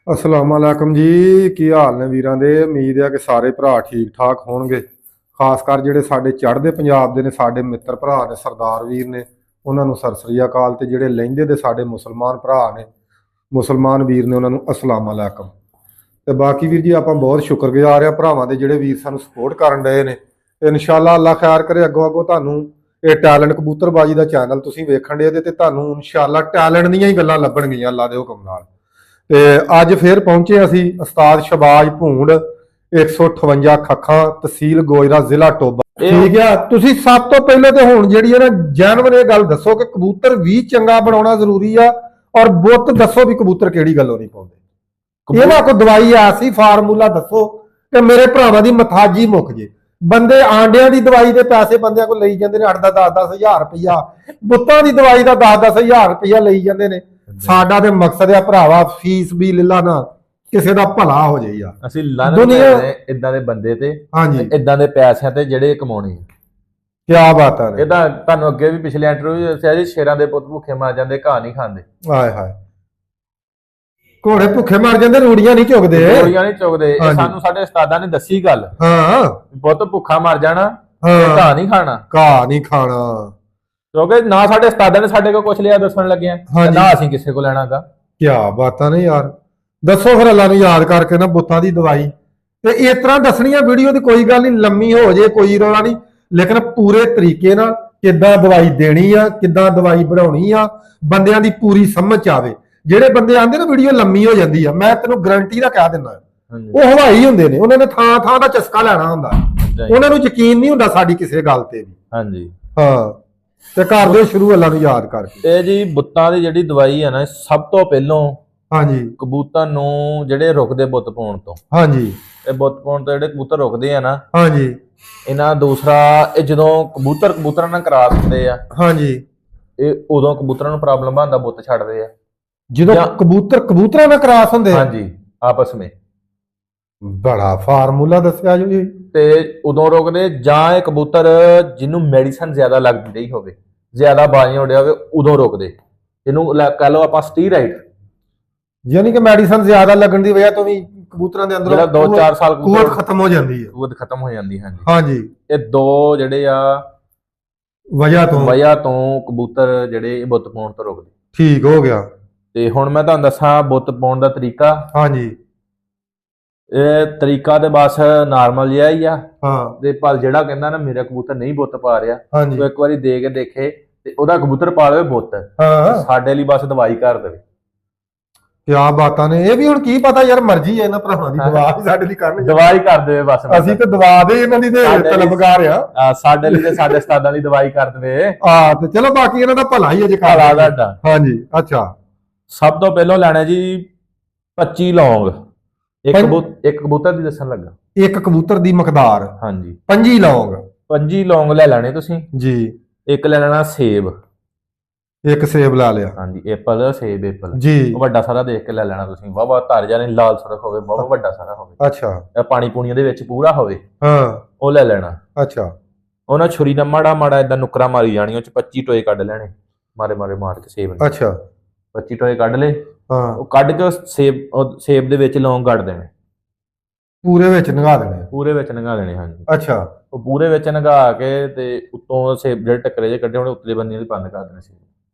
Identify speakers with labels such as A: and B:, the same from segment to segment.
A: ਅਸਲਾਮੁਅਲੈਕਮ ਜੀ। ਕੀ ਹਾਲ ਨੇ ਵੀਰਾਂ ਦੇ? ਉਮੀਦ ਹੈ ਕਿ ਸਾਰੇ ਭਰਾ ਠੀਕ ਠਾਕ ਹੋਣਗੇ। ਖਾਸ ਕਰ ਜਿਹੜੇ ਸਾਡੇ ਚੜ੍ਹਦੇ ਪੰਜਾਬ ਦੇ ਨੇ, ਸਾਡੇ ਮਿੱਤਰ ਭਰਾ ਨੇ, ਸਰਦਾਰ ਵੀਰ ਨੇ, ਉਹਨਾਂ ਨੂੰ ਸਤਿ ਸ੍ਰੀ ਅਕਾਲ। ਤੇ ਜਿਹੜੇ ਲਹਿੰਦੇ ਦੇ ਸਾਡੇ ਮੁਸਲਮਾਨ ਭਰਾ ਨੇ, ਮੁਸਲਮਾਨ ਵੀਰ ਨੇ, ਉਹਨਾਂ ਨੂੰ ਅਸਲਾਮੁਅਲੈਕਮ। ਤੇ ਬਾਕੀ ਵੀਰ ਜੀ ਆਪਾਂ ਬਹੁਤ ਸ਼ੁਕਰਗੁਜ਼ਾਰ ਆ ਭਰਾਵਾਂ ਦੇ ਜਿਹੜੇ ਵੀਰ ਸਾਨੂੰ ਸਪੋਰਟ ਕਰਨ ਡਏ ਨੇ। ਤੇ ਇਨਸ਼ਾਅੱਲਾ ਅੱਲਾ ਖੈਰ ਕਰੇ। ਅੱਗੋਂ ਤੁਹਾਨੂੰ ਇਹ ਟੈਲੈਂਟ ਕਬੂਤਰਬਾਜੀ ਦਾ ਚੈਨਲ ਤੁਸੀਂ ਵੇਖਣ ਦੇ ਤੇ ਤੁਹਾਨੂੰ ਇਨਸ਼ਾਅੱਲਾ ਟੈਲੈਂਟ ਦੀਆਂ ਹੀ ਗੱਲਾਂ ਲੱਭਣਗੀਆਂ ਅੱਲਾ ਦੇ ਹੁਕਮ ਨਾਲ। ਤੇ ਅੱਜ ਫੇਰ ਪਹੁੰਚੇ ਅਸੀਂ ਉਸਤਾਦ ਸ਼ਬਾਜ ਭੂੰਡ 158 ਖੱਖਾਂ, ਤਹਿਸੀਲ ਗੋਇਰਾ, ਜ਼ਿਲ੍ਹਾ ਟੋਬਾ। ਠੀਕ ਆ। ਤੁਸੀਂ ਸਭ ਤੋਂ ਪਹਿਲੇ ਤੇ ਹੁਣ ਜਿਹੜੀ ਹੈ ਨਾ ਜੈਨੂਇਨ ਇਹ ਗੱਲ ਦੱਸੋ ਕਿ ਕਬੂਤਰ ਵੀ ਚੰਗਾ ਬਣਾਉਣਾ ਜ਼ਰੂਰੀ ਆ, ਔਰ ਬੁੱਤ ਦੱਸੋ ਵੀ ਕਬੂਤਰ ਕਿਹੜੀ ਗੱਲੋਂ ਨਹੀਂ ਪਾਉਂਦੇ। ਇਹਦਾ ਕੋਈ ਦਵਾਈ ਆ ਸੀ ਫਾਰਮੂਲਾ ਦੱਸੋ ਕਿ ਮੇਰੇ ਭਰਾਵਾਂ ਦੀ ਮਥਾਜੀ ਮੁੱਕ ਜੇ। ਬੰਦੇ ਆਂਡਿਆਂ ਦੀ ਦਵਾਈ ਦੇ ਪੈਸੇ ਬੰਦਿਆਂ ਕੋਲ ਲਈ ਜਾਂਦੇ ਨੇ 8-10 ਹਜ਼ਾਰ ਰੁਪਇਆ, ਬੁੱਤਾਂ ਦੀ ਦਵਾਈ ਦਾ 10 ਹਜ਼ਾਰ ਰੁਪਇਆ ਲਈ ਜਾਂਦੇ ਨੇ। ਸਾਡਾ ਤੇ ਮਕਸਦ ਆ ਭਰਾਵਾ ਫੀਸ ਵੀ ਲੱਲਾ ਨਾ, ਕਿਸੇ ਦਾ ਭਲਾ ਹੋ ਜਾਈ ਆ।
B: ਅਸੀਂ ਦੁਨੀਆ ਇਦਾਂ ਦੇ ਬੰਦੇ ਤੇ
A: ਹਾਂਜੀ
B: ਇਦਾਂ ਦੇ ਪੈਸਿਆਂ ਤੇ ਜਿਹੜੇ ਕਮਾਉਣੇ।
A: ਕਿਆ ਬਾਤ ਆ।
B: ਇਹਦਾ ਤੁਹਾਨੂੰ ਅੱਗੇ ਵੀ ਪਿਛਲੇ ਇੰਟਰਵਿਊ ਦੱਸਿਆ ਜੀ, ਸ਼ੇਰਾਂ ਦੇ ਪੁੱਤ ਭੁੱਖੇ ਮਰ ਜਾਂਦੇ, ਘਾਹ ਨਹੀਂ ਖਾਂਦੇ।
A: ਹਾਏ ਹਾਏ, ਘੋੜੇ ਭੁੱਖੇ ਮਰ ਜਾਂਦੇ, ਰੂੜੀਆਂ ਨਹੀਂ ਚੁਗਦੇ।
B: ਰੂੜੀਆਂ ਨਹੀਂ ਚੁਗਦੇ। ਇਹ ਸਾਨੂੰ ਸਾਡੇ ਉਸਤਾਦਾਂ ਨੇ ਦੱਸੀ ਗੱਲ।
A: ਹਾਂ,
B: ਪੁੱਤ ਭੁੱਖਾ ਮਰ ਜਾਣਾ, ਘਾਹ ਨਹੀਂ ਖਾਣਾ।
A: ਘਾਹ ਨਹੀਂ ਖਾਣਾ,
B: ਕਿਉਂਕਿ ਨਾ ਸਾਡੇ ਉਸਤਾਦਾਂ ਨੇ ਸਾਡੇ ਕੋਲ ਕੁਛ ਲਿਆ ਦੱਸਣ ਲੱਗਿਆ, ਨਾ ਅਸੀਂ ਕਿਸੇ ਕੋਲ ਲੈਣਾਗਾ।
A: ਕਿਆ ਬਾਤਾਂ ਨੇ ਯਾਰ। ਦੱਸੋ ਫਿਰ ਅੱਲਾ ਨੂੰ ਯਾਦ ਕਰਕੇ ਨਾ ਬੁੱਤਾਂ ਦੀ ਦਵਾਈ। ਤੇ ਇਸ ਤਰ੍ਹਾਂ ਦੱਸਣੀਆਂ ਵੀਡੀਓ ਦੀ ਕੋਈ ਗੱਲ ਨਹੀਂ, ਲੰਮੀ ਹੋ ਜੇ ਕੋਈ ਰੌਲਾ ਨਹੀਂ, ਲੇਕਿਨ ਪੂਰੇ ਤਰੀਕੇ ਨਾਲ ਕਿੱਦਾਂ ਦਵਾਈ ਦੇਣੀ ਆ, ਕਿੱਦਾਂ ਦਵਾਈ ਬਣਾਉਣੀ ਆ, ਬੰਦਿਆਂ ਦੀ ਪੂਰੀ ਸਮਝ ਆਵੇ। ਜਿਹੜੇ ਬੰਦੇ ਆਂਦੇ ਨਾ ਵੀਡੀਓ ਲੰਮੀ ਹੋ ਜਾਂਦੀ ਆ, ਮੈਂ ਤੈਨੂੰ ਗਾਰੰਟੀ ਦਾ ਕਹਿ ਦਿੰਦਾ, ਉਹ ਹਵਾਈ ਹੁੰਦੇ ਨੇ। ਉਹਨਾਂ ਨੇ ਥਾਂ ਥਾਂ ਦਾ ਚਸਕਾ ਲੈਣਾ ਹੁੰਦਾ, ਉਹਨਾਂ ਨੂੰ ਯਕੀਨ ਨਹੀਂ ਹੁੰਦਾ ਸਾਡੀ ਕਿਸੇ ਗੱਲ ਤੇ ਵੀ।
B: ਹਾਂਜੀ
A: ਹਾਂ। ਤੇ ਕਰ ਦਿਓ ਸ਼ੁਰੂ ਅੱਲਾ ਨੂੰ ਯਾਦ ਕਰਕੇ।
B: ਇਹ ਜੀ ਬੁੱਤਾਂ ਦੀ ਜਿਹੜੀ ਦਵਾਈ ਆ ਨਾ, ਸਭ ਤੋਂ ਪਹਿਲੋਂ
A: ਹਾਂਜੀ
B: ਕਬੂਤਰ ਨੂੰ ਜਿਹੜੇ ਰੁਕਦੇ ਬੁੱਤ ਪਾਉਣ ਤੋਂ,
A: ਹਾਂਜੀ
B: ਇਹ ਬੁੱਤ ਪਾਉਣ ਤੋਂ ਜਿਹੜੇ ਕਬੂਤਰ ਰੁਕਦੇ ਆ ਨਾ,
A: ਹਾਂਜੀ,
B: ਇਹਨਾਂ ਦੂਸਰਾ ਇਹ ਜਦੋਂ ਕਬੂਤਰਾਂ ਨਾਲ ਕਰਾਸ ਹੁੰਦੇ ਆ,
A: ਹਾਂਜੀ,
B: ਇਹ ਉਦੋਂ ਕਬੂਤਰਾਂ ਨੂੰ ਪ੍ਰੋਬਲਮ ਆਉਂਦਾ, ਬੁੱਤ ਛੱਡਦੇ ਆ।
A: ਜਦੋਂ ਕਬੂਤਰਾਂ ਨਾਲ ਕਰਾਸ ਹੁੰਦੇ ਆ,
B: ਹਾਂਜੀ, ਆਪਸ ਵਿੱਚ।
A: ਬੜਾ ਫਾਰਮੂਲਾ ਦੱਸਿਆ ਜੀ।
B: ਤੇ ਉਦੋਂ ਰੁਕਦੇ, ਜਾਂ ਇਹ ਕਬੂਤਰ ਜਿਹਨੂੰ ਮੈਡੀਸਨ ਜ਼ਿਆਦਾ ਲੱਗਦੀ ਹੋਵੇ, ਜ਼ਿਆਦਾ ਬਾਜ਼ੀਆਂ ਉੱਡਿਆ ਹੋਵੇ, ਉਦੋਂ ਰੁਕਦੇ। ਇਹਨੂੰ ਕਹਿ ਲਓ ਆਪਾਂ ਸਟੀਰਾਇਡ,
A: ਯਾਨੀ ਕਿ ਮੈਡੀਸਨ ਜ਼ਿਆਦਾ ਲੱਗਣ ਦੀ ਵਜ੍ਹਾ ਤੋਂ ਵੀ ਕਬੂਤਰਾਂ ਦੇ ਅੰਦਰ
B: ਜਿਹੜਾ 2-4 ਸਾਲ
A: ਕੂਵਤ ਖਤਮ ਹੋ ਜਾਂਦੀ ਹੈ।
B: ਕੂਵਤ ਖਤਮ ਹੋ ਜਾਂਦੀ। ਹਾਂਜੀ
A: ਹਾਂਜੀ,
B: ਇਹ ਦੋ ਜਿਹੜੇ ਆ ਵਜ੍ਹਾ ਤੋਂ ਕਬੂਤਰ ਜਿਹੜੇ ਬੁੱਤ ਪਾਉਣ ਤੋਂ ਰੁਕਦੇ।
A: ਠੀਕ ਹੋ ਗਿਆ।
B: ਤੇ ਹੁਣ ਮੈਂ ਤੁਹਾਨੂੰ ਦੱਸਾਂ ਬੁੱਤ ਪਾਉਣ ਦਾ ਤਰੀਕਾ।
A: ਹਾਂਜੀ,
B: ਇਹ ਤਰੀਕਾ ਤੇ ਬਸ ਨਾਰਮਲ ਜਿਹਾ ਹੀ ਆ।
A: ਹਾਂ।
B: ਤੇ ਪਰ ਜਿਹੜਾ ਕਹਿੰਦਾ ਨਾ ਮੇਰਾ ਕਬੂਤਰ ਨਹੀਂ ਬੁੱਤ ਪਾ ਰਿਹਾ,
A: ਹਾਂਜੀ,
B: ਉਹ ਇੱਕ ਵਾਰੀ ਦੇ ਕੇ ਦੇਖੇ ਤੇ ਉਹਦਾ ਕਬੂਤਰ ਪਾ ਲਵੇ ਬੁੱਤ,
A: ਹਾਂ,
B: ਸਾਡੇ ਲਈ ਬਸ ਦਵਾਈ ਕਰ ਦੇਵੇ।
A: ਕਿਆ ਬਾਤਾਂ ਨੇ। ਇਹ ਵੀ ਹੁਣ ਕੀ ਪਤਾ ਯਾਰ, ਮਰਜ਼ੀ ਹੈ ਇਹਨਾਂ ਭਰਾਵਾਂ ਦੀ, ਦਵਾ ਵੀ ਸਾਡੇ ਲਈ ਕਰਨੀ,
B: ਦਵਾਈ ਕਰ ਦੇਵੇ ਬਸ।
A: ਅਸੀਂ ਤੇ ਦਵਾ ਦੇ ਇਹਨਾਂ ਦੀ ਤੇ ਤਲਬਗਾਰ ਆ।
B: ਸਾਡੇ ਲਈ ਤੇ ਸਾਡੇ ਉਸਤਾਦਾਂ ਦੀ ਦਵਾਈ ਕਰ ਦੇਵੇ।
A: ਤੇ ਚਲੋ ਬਾਕੀ ਇਹਨਾਂ ਦਾ ਭਲਾ ਹੀ ਹੈ ਜੇ
B: ਭਲਾ ਤੁਹਾਡਾ।
A: ਹਾਂਜੀ। ਅੱਛਾ,
B: ਸਭ ਤੋਂ ਪਹਿਲਾਂ ਲੈਣਾ ਜੀ 25 ਲੌਂਗ। ਇੱਕ ਕਬੂਤਰ ਦੀ ਦੱਸਣ ਲੱਗਾ,
A: ਇੱਕ ਕਬੂਤਰ ਦੀ ਮਕਦਾਰ।
B: ਹਾਂਜੀ,
A: 25 ਲੌਂਗ।
B: 25 ਲੌਂਗ ਲੈ ਲੈਣੇ ਤੁਸੀਂ
A: ਜੀ।
B: ਇੱਕ ਲੈ ਲੈਣਾ ਸੇਬ।
A: ਇੱਕ ਸੇਬ ਲਾ ਲਿਆ।
B: ਹਾਂਜੀ, ਐਪਲ, ਸੇਬ, ਐਪਲ
A: ਜੀ।
B: ਵੱਡਾ ਸਾਰਾ ਦੇਖ ਕੇ ਲੈ ਲੈਣਾ ਤੁਸੀਂ। ਵਾਵਾ ਧਰ ਜਾਣੇ, ਲਾਲ ਸੁਰਖ ਹੋਵੇ, ਵਾਵਾ ਵੱਡਾ ਸਾਰਾ ਹੋਵੇ।
A: ਅੱਛਾ।
B: ਪਾਣੀ ਪੂਣੀ ਦੇ ਵਿੱਚ ਪੂਰਾ ਹੋਵੇ,
A: ਹਾਂ,
B: ਉਹ ਲੈ ਲੈਣਾ।
A: ਅੱਛਾ।
B: ਉਹਨਾਂ ਛੁਰੀ ਨਾਲ ਮਾੜਾ ਮਾੜਾ ਏਦਾਂ ਨੁਕਰਾ ਮਾਰੀ ਜਾਣੀ, ਉਹ ਚ 25 ਟੋਏ ਕੱਢ ਲੈਣੇ, ਮਾਰੇ ਮਾਰ ਕੇ ਸੇਬ ਨੇ।
A: ਅੱਛਾ।
B: 25 ਟੋਏ ਕੱਢ ਲਏ।
A: ਹਾਂ।
B: ਉਹ ਕੱਢ ਕੇ ਸੇਬ ਦੇ ਵਿੱਚ ਲੌਂਗ ਕੱਢ ਦੇਣੇ,
A: ਪੂਰੇ ਵਿੱਚ ਨਗਾ ਦੇਣੇ।
B: ਪੂਰੇ ਵਿੱਚ ਨਗਾ ਦੇਣੇ। ਹਾਂਜੀ।
A: ਅੱਛਾ। ਉਹ
B: ਪੂਰੇ ਵਿੱਚ ਨਗਾ ਕੇ ਤੇ ਉੱਤੋਂ ਸੇਬ ਜਿਹੜੇ ਟੱਕਰੇ ਜੇ ਕੱਢੇ ਹੋਣੇ ਉੱਤਲੇ ਬੰਨੇ ਦੇ ਬੰਦ ਕਰ ਦੇਣੇ ਸੀ।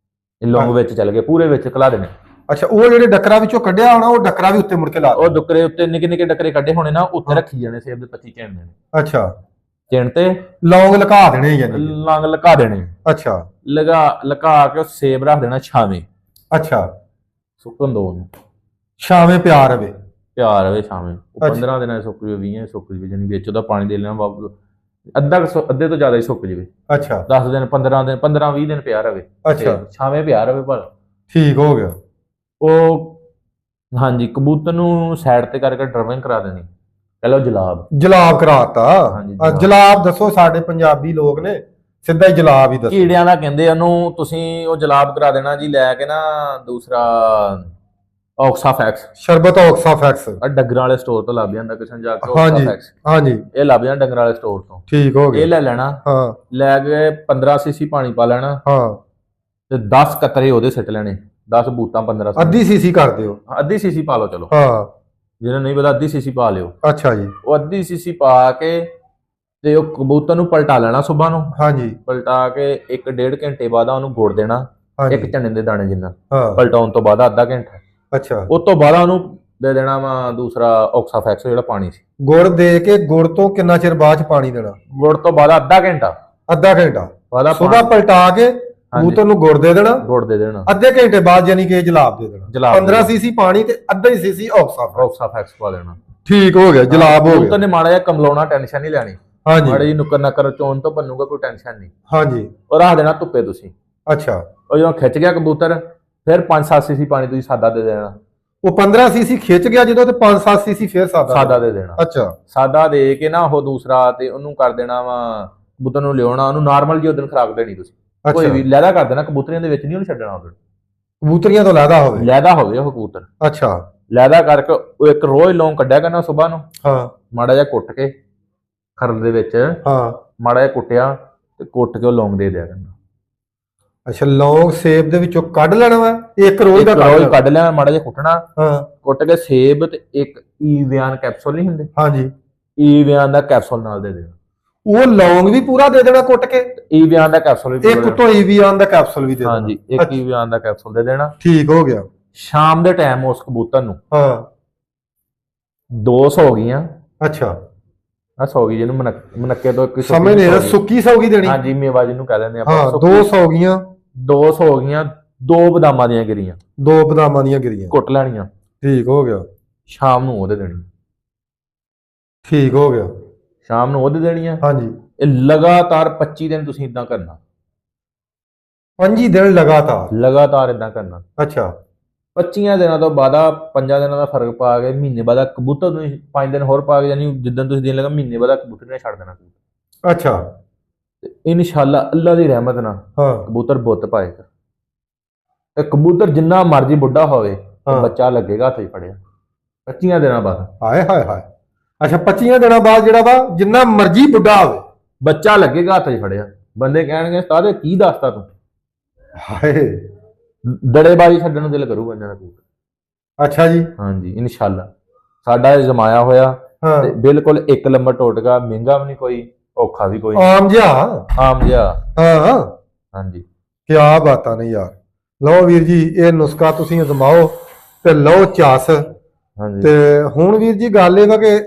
B: ਇਹ ਲੌਂਗ ਵਿੱਚ ਚੱਲ ਗਏ, ਪੂਰੇ ਵਿੱਚ ਘਲਾ ਦੇਣੇ।
A: ਅੱਛਾ। ਉਹ ਜਿਹੜੇ ਡੱਕਰਾ ਵਿੱਚੋਂ ਕੱਢਿਆ ਹੋਣਾ, ਉਹ ਡੱਕਰਾ ਵੀ ਉੱਤੇ ਮੁੜ ਕੇ ਲਾ
B: ਉਹ ਡੁੱਕਰੇ ਉੱਤੇ ਨਿੱਕੇ ਨਿੱਕੇ ਡੱਕਰੇ ਕੱਢੇ ਹੋਣੇ ਨਾ, ਉੱਤੇ ਰੱਖੀ ਜਾਣੇ ਸੇਬ ਦੇ 25 ਚਿਣ ਦੇਣੇ।
A: ਅੱਛਾ।
B: ਚਿਣ ਤੇ
A: ਲੌਂਗ ਲਗਾ ਦੇਣੇ ਯਾਨੀ
B: ਲੌਂਗ ਲਗਾ ਦੇਣੇ।
A: ਅੱਛਾ।
B: ਲਗਾ ਕੇ ਸੇਬ ਰੱਖ ਦੇਣਾ ਛਾਵੇਂ।
A: ਅੱਛਾ।
B: ਸੁੱਕਣ ਦੋ ਉਹਨੂੰ,
A: ਛਾਵੇਂ ਪਿਆ ਰਵੇ।
B: ਪਿਆ ਰਵੇ ਛਾਵੇਂ। 15 ਦਿਨਾਂ ਸੁੱਕ ਜਵੇ, 20 ਸੁੱਕ ਜਵੇ, ਜਾਨੀ ਵਿੱਚ ਉਹਦਾ ਪਾਣੀ ਦੇ ਲੈਣਾ, ਅੱਧੇ ਤੋਂ ਜ਼ਿਆਦਾ ਹੀ ਸੁੱਕ ਜਵੇ।
A: ਅੱਛਾ।
B: 10 ਦਿਨ 15 ਦਿਨ 15-20 ਦਿਨ ਪਿਆ ਰਵੇ।
A: ਅੱਛਾ।
B: ਛਾਵੇਂ ਪਿਆ ਰਵੇ ਪਰ।
A: ਠੀਕ ਹੋ ਗਿਆ।
B: ਉਹ ਹਾਂਜੀ, ਕਬੂਤਰ ਨੂੰ ਸਾਈਡ ਤੇ ਕਰਕੇ ਡਰਵਿੰਗ ਕਰਾ ਦੇਣੀ। ਪਹਿਲਾਂ
A: ਜਲਾਬ ਕਰਾਤਾ। ਜਲਾਬ ਦੱਸੋ, ਸਾਡੇ ਪੰਜਾਬੀ ਲੋਕ ਨੇ ਸਿੱਧਾ ਹੀ ਜਲਾਬ ਹੀ ਦੱਸੋ।
B: ਕੀੜਿਆਂ ਦਾ ਕਹਿੰਦੇ ਉਹਨੂੰ, ਤੁਸੀਂ ਉਹ ਜਲਾਬ ਕਰਾ ਦੇਣਾ ਜੀ, ਲੈ ਕੇ ਨਾ ਦੂਸਰਾ ਆਕਸਾਫੈਕਸ,
A: ਸ਼ਰਬਤ ਆਕਸਾਫੈਕਸ
B: ਡੰਗਰਾਂ ਵਾਲੇ ਸਟੋਰ ਤੋਂ ਲੱਭ ਜਾਂਦਾ ਕਿਸੇ ਨੂੰ ਜਾ ਕੇ।
A: ਹਾਂਜੀ ਹਾਂਜੀ,
B: ਇਹ ਲੱਭ ਜਾਂਦਾ ਡੰਗਰਾਂ ਵਾਲੇ ਸਟੋਰ ਤੋਂ।
A: ਠੀਕ ਹੋ ਗਿਆ।
B: ਇਹ ਲੈ ਲੈਣਾ।
A: ਹਾਂ।
B: ਲੈ ਕੇ 15 cc ਪਾਣੀ ਪਾ ਲੈਣਾ।
A: ਹਾਂ।
B: ਤੇ 10 ਕਤਰੇ ਉਹਦੇ ਸਿੱਟ ਲੈਣੇ। 10 ਬੂਤਾਂ 15
A: ਅੱਧੀ ਸੀਸੀ ਕਰ ਦਿਓ।
B: ਅੱਧੀ ਸੀਸੀ ਪਾ ਲਓ ਚਲੋ,
A: ਹਾਂ
B: ਜਿਹਨੂੰ ਨਹੀਂ ਪਤਾ ਅੱਧੀ ਸੀਸੀ ਪਾ ਲਿਓ।
A: ਅੱਛਾ ਜੀ।
B: ਉਹ ਅੱਧੀ ਸੀਸੀ ਪਾ ਕੇ ਤੇ ਉਹ ਕਬੂਤਰ ਨੂੰ ਪਲਟਾ ਲੈਣਾ ਸੁਬਾਹ ਨੂੰ।
A: ਹਾਂਜੀ
B: ਪਲਟਾ ਕੇ 1.5 ਘੰਟੇ ਬਾਅਦ ਉਹਨੂੰ ਗੁੜ ਦੇਣਾ,
A: ਹਾਂਜੀ
B: ਇੱਕ ਚਨੇ ਦੇ ਦਾਣੇ ਜਿੰਨਾ।
A: ਹਾਂ
B: ਪਲਟਾਉਣ ਤੋਂ ਬਾਅਦ ਅੱਧਾ ਘੰਟਾ,
A: ਅੱਛਾ।
B: ਉਸ ਤੋਂ ਬਾਅਦ ਉਹਨੂੰ ਦੇ ਦੇਣਾ ਵਾ ਦੂਸਰਾ ਆਕਸਾਫੈਕਸ ਜਿਹੜਾ ਪਾਣੀ ਸੀ।
A: ਗੁੜ ਦੇ ਕੇ ਗੁੜ ਤੋਂ ਕਿੰਨਾ ਚਿਰ ਬਾਅਦ ਚ ਪਾਣੀ ਦੇਣਾ?
B: ਗੁੜ ਤੋਂ ਬਾਅਦ ਅੱਧਾ ਘੰਟਾ
A: ਅੱਧਾ ਘੰਟਾ
B: ਬਾਅਦ
A: ਸੁਬਾ ਪਲਟਾ ਕੇ ਕਬੂਤਰ ਨੂੰ ਗੁੜ ਦੇ ਦੇਣਾ,
B: ਗੁੜ ਦੇ ਦੇਣਾ।
A: ਅੱਧੇ ਘੰਟੇ ਬਾਅਦ ਯਾਨੀ ਕਿ ਜਲਾਬ ਦੇ ਦੇਣਾ।
B: ਜਲਾਬ
A: 15 ਸੀਸੀ ਪਾਣੀ ਤੇ ਅੱਧਾ ਹੀ ਸੀਸੀ
B: ਆਕਸਾਫੈਕਸ ਪਾ ਦੇਣਾ।
A: ਠੀਕ ਹੋ ਗਿਆ, ਜਲਾਬ ਹੋ
B: ਕਬੂਤਰ
A: ਗਿਆ।
B: ਨੇ ਮਾੜਾ ਜਿਹਾ ਕਮਲਾਉਣਾ, ਟੈਨਸ਼ਨ ਨਹੀਂ ਲੈਣੀ।
A: ਹਾਂਜੀ
B: ਮਾੜੀ ਜਿਹੀ ਨੁੱਕਰ ਨੱਕਰ ਚੋਣ ਤੋਂ ਬੰਨੂਗਾ, ਕੋਈ ਟੈਨਸ਼ਨ ਨਹੀਂ।
A: ਹਾਂਜੀ
B: ਉਹ ਰੱਖ ਦੇਣਾ ਧੁੱਪੇ ਤੁਸੀਂ।
A: ਅੱਛਾ।
B: ਉਹ ਜਦੋਂ ਖਿੱਚ ਗਿਆ ਕਬੂਤਰ, ਫਿਰ 5-7 ਸੀਸੀ ਪਾਣੀ ਤੁਸੀਂ ਸਾਦਾ ਦੇ ਦੇਣਾ।
A: ਉਹ 15 ਸੀਸੀ ਖਿੱਚ ਗਿਆ ਜਦੋਂ ਤੇ 5-7 ਸੀਸੀ ਫਿਰ
B: ਸਾਦਾ ਦੇ ਦੇਣਾ।
A: ਅੱਛਾ।
B: ਸਾਦਾ ਦੇ ਕੇ ਨਾ ਉਹ ਦੂਸਰਾ ਤੇ ਉਹਨੂੰ ਕਰ ਦੇਣਾ ਵਾ, ਕਬੂਤਰ ਨੂੰ ਲਿਆਉਣਾ, ਉਹਨੂੰ ਨਾਰਮਲ ਜਿਹੀ ਉਦੋਂ ਖੁਰਾਕ ਦੇਣੀ ਤੁਸੀਂ। ਕੋਈ ਵੀ ਲਹਿਦਾ ਕਰ ਦੇਣਾ, ਕਬੂਤਰੀਆਂ ਦੇ ਵਿੱਚ ਨਹੀਂ ਉਹਨੂੰ ਛੱਡਣਾ। ਉਦੋਂ
A: ਕਬੂਤਰੀਆਂ ਤੋਂ ਲਹਿਦਾ ਹੋਵੇ।
B: ਲਹਿਦਾ ਹੋਵੇ ਉਹ ਕਬੂਤਰ।
A: ਅੱਛਾ।
B: ਲਹਿਦਾ ਕਰਕੇ ਉਹ ਇੱਕ ਰੋਜ਼ ਲੌਂਗ ਕੱਢਿਆ ਕਰਨਾ ਸੁਬਾਹ ਨੂੰ।
A: ਹਾਂ।
B: ਮਾੜਾ ਜਿਹਾ ਕੁੱਟ ਕੇ ਖਰਲ ਦੇ ਵਿੱਚ,
A: ਹਾਂ
B: ਮਾੜਾ ਜਿਹਾ ਕੁੱਟਿਆ ਤੇ ਕੁੱਟ ਕੇ ਉਹ ਲੌਂਗ ਦੇ ਦਿਆ ਕਰਨਾ।
A: ਅੱਛਾ, ਲੌਂਗ ਸੇਬ ਦੇ ਵਿੱਚੋਂ ਕੱਢ ਲੈਣਾ ਵਾ, ਇੱਕ ਰੋਜ਼ ਦਾ
B: ਰੋਜ਼ ਕੱਢ ਲਿਆ, ਮਾੜਾ ਜਿਹਾ ਕੁੱਟਣਾ।
A: ਹਾਂ।
B: ਕੁੱਟ ਕੇ ਸੇਬ ਤੇ ਇੱਕ ਈਵਿਆਨ ਕੈਪਸੂਲ ਨਹੀਂ ਹੁੰਦੇ,
A: ਹਾਂਜੀ।
B: ਈਵਿਆਨ ਦਾ ਕੈਪਸੂਲ ਨਾਲ ਦੇ ਦੇਣਾ।
A: ਉਹ ਲੌਂਗ ਵੀ ਪੂਰਾ ਦੇ ਦੇਣਾ ਕੁੱਟ ਕੇ?
B: ਈਵਿਆਨ ਦਾ ਕੈਪਸੂਲ ਵੀ
A: ਇੱਕ ਤੋਂ ਈਵੀਆਨ ਦਾ ਕੈਪਸੂਲ ਵੀ ਦੇ ਦੇਣਾ।
B: ਹਾਂਜੀ, ਇੱਕ ਈਵਿਆਨ ਦਾ ਕੈਪਸੂਲ ਦੇ ਦੇਣਾ।
A: ਠੀਕ ਹੋ ਗਿਆ।
B: ਸ਼ਾਮ ਦੇ ਟਾਈਮ ਉਸ ਕਬੂਤਰ ਨੂੰ
A: ਹਾਂ।
B: 2 ਹੋ ਗਈਆਂ।
A: ਅੱਛਾ।
B: ਸੌ ਗਈ ਜਿਹਨੂੰ ਮਨੱਕੇ ਤੋਂ ਇੱਕ
A: ਸਮਝ ਨਹੀਂ ਆ, ਸੁੱਕੀ ਸੌਗੀ ਦੇਣੀ?
B: ਹਾਂਜੀ, ਮੇਵਾ ਜਿਹਨੂੰ ਕਹਿ ਦਿੰਦੇ ਆਪਾਂ।
A: ਹਾਂ, 200 ਹੋ ਗਈਆਂ।
B: 200 ਹੋ ਗਈਆਂ, 2 ਬਦਾਮਾਂ ਦੀਆਂ ਗਿਰੀਆਂ,
A: 2 ਬਦਾਮਾਂ ਦੀਆਂ ਗਿਰੀਆਂ
B: ਕੁੱਟ ਲੈਣੀਆਂ।
A: ਠੀਕ ਹੋ ਗਿਆ।
B: ਸ਼ਾਮ ਨੂੰ ਉਹਦੇ ਦੇਣੀ।
A: ਠੀਕ ਹੋ ਗਿਆ।
B: ਸ਼ਾਮ ਨੂੰ ਉਹਦੇ ਦੇਣੀਆਂ।
A: ਹਾਂਜੀ।
B: ਇਹ ਲਗਾਤਾਰ 25 ਦਿਨ ਤੁਸੀਂ ਇਦਾਂ ਕਰਨਾ।
A: 5 ਦਿਨ
B: ਲਗਾਤਾਰ ਇਦਾਂ ਕਰਨਾ।
A: ਅੱਛਾ।
B: 25 ਦਿਨਾਂ ਤੋਂ ਬਾਅਦ 5 ਦਿਨਾਂ ਦਾ ਫਰਕ ਪਾ ਕੇ ਮਹੀਨੇ ਬਾਅਦ ਕਬੂਤਰ ਨੂੰ 5 ਦਿਨ ਹੋਰ ਪਾ ਕੇ, ਯਾਨੀ ਜਿੱਦਣ ਤੁਸੀਂ ਦੇਣ ਲੱਗਾ ਮਹੀਨੇ ਬਾਅਦ ਕਬੂਤਰ ਨੇ ਛੱਡ ਦੇਣਾ।
A: ਅੱਛਾ।
B: ਤੇ ਇਨਸ਼ਾਅੱਲਾ ਅੱਲਾ ਦੀ ਰਹਿਮਤ ਨਾਲ
A: ਹਾਂ
B: ਕਬੂਤਰ ਬੁੱਤ ਪਾਏਗਾ। ਤੇ ਕਬੂਤਰ ਜਿੰਨਾ ਮਰਜ਼ੀ ਬੁੱਢਾ ਹੋਵੇ, ਬੱਚਾ ਲੱਗੇਗਾ ਹੱਥ 'ਚ ਫੜਿਆ 25 ਦਿਨਾਂ ਬਾਅਦ।
A: ਹਾਏ ਹਾਏ ਹਾਏ। ਅੱਛਾ, 25 ਦਿਨਾਂ ਬਾਅਦ ਜਿਹੜਾ ਵਾ ਜਿੰਨਾ ਮਰਜ਼ੀ ਬੁੱਢਾ ਹੋਵੇ,
B: ਬੱਚਾ ਲੱਗੇਗਾ ਹੱਥ 'ਚ ਫੜਿਆ। ਬੰਦੇ ਕਹਿਣਗੇ ਤਾਦੇ ਕੀ ਦੱਸਤਾ ਤੂੰ?
A: ਹਾਏ।
B: ਦੜੇਬਾਜ਼ੀ ਛੱਡਣ ਨੂੰ ਦਿਲ ਕਰੂਗਾ ਇਹਨਾਂ ਦਾ।
A: ਅੱਛਾ ਜੀ।
B: ਹਾਂਜੀ, ਇਨਸ਼ਾਅੱਲਾ ਸਾਡਾ ਇਹ ਜਮਾਇਆ ਹੋਇਆ ਤੇ ਬਿਲਕੁਲ 1 ਨੰਬਰ ਟੋਟਕਾ, ਮਹਿੰਗਾ ਵੀ ਨਹੀਂ ਕੋਈ, ਔਖਾ ਵੀ ਕੋਈ,
A: ਆਮ ਜਿਹਾ। ਹਾਂ।
B: ਹਾਂਜੀ,
A: ਕੀ ਬਾਤਾਂ ਨੇ ਯਾਰ। ਲਓ ਵੀਰ ਜੀ, ਇਹ ਨੁਸਖਾ ਤੁਸੀਂ ਅਜ਼ਮਾਓ ਤੇ ਲਓ ਚਾਸ।
B: ਹਾਂਜੀ।
A: ਤੇ ਹੁਣ ਵੀਰ ਜੀ ਗੱਲ ਇਹ ਵਾ ਕਿ